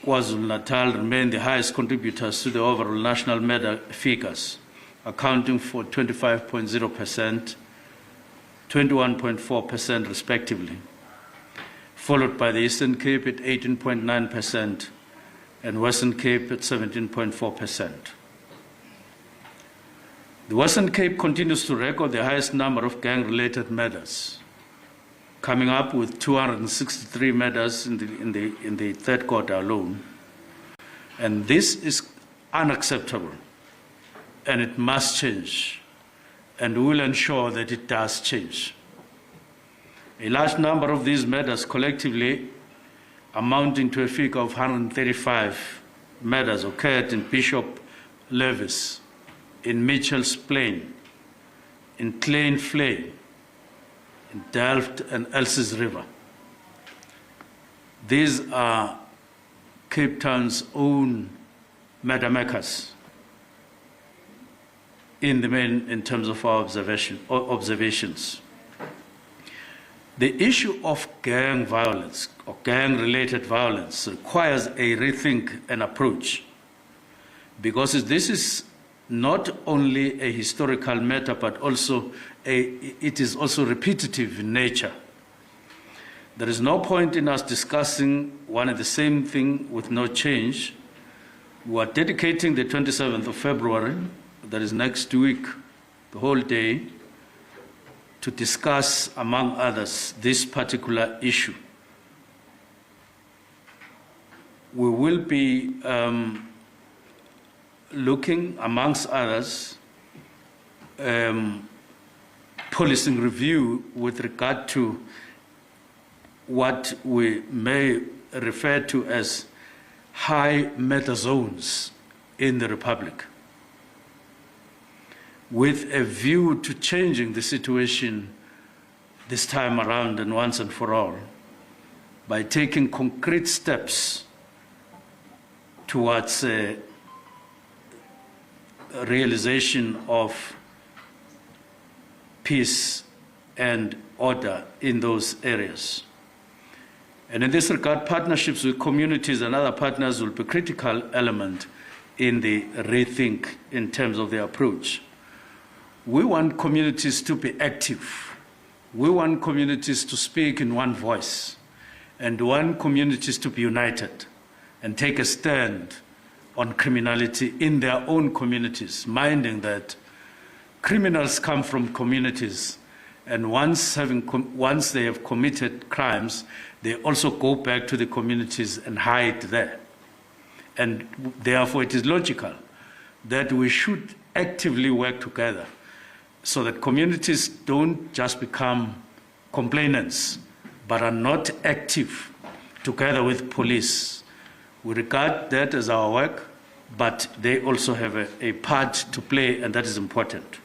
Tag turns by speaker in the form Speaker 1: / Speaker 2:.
Speaker 1: KwaZulu-Natal remain the highest contributors to the overall national murder figures, accounting for 25.0%, 21.4% respectively, followed by the Eastern Cape at 18.9% and Western Cape at 17.4%. The Western Cape continues to record the highest number of gang-related murders, coming up with 263 murders in the third quarter alone. And this is unacceptable, and it must change, and we will ensure that it does change. A large number of these murders collectively, amounting to a figure of 135 murders, occurred in Bishop Levis, in Mitchell's Plain, in Klein Flay, in Delft and Elsies River. These are Cape Town's own murder makers in the main in terms of our observations. The issue of gang violence or gang-related violence requires a rethink and approach, because this is not only a historical matter, but also it is also repetitive in nature. There is no point in us discussing one and the same thing with no change. We are dedicating the 27th of February, that is next week, the whole day, to discuss, among others, this particular issue. We will be looking, amongst others, policing review with regard to what we may refer to as high murder zones in the Republic, with a view to changing the situation this time around and once and for all by taking concrete steps towards a realization of peace and order in those areas. And in this regard, partnerships with communities and other partners will be a critical element in the rethink in terms of the approach. We want communities to be active. We want communities to speak in one voice, and we want communities to be united and take a stand on criminality in their own communities, minding that criminals come from communities, and once they have committed crimes, they also go back to the communities and hide there. And therefore it is logical that we should actively work together so that communities don't just become complainants, but are not active together with police. We regard that as our work, but they also have a part to play, and that is important.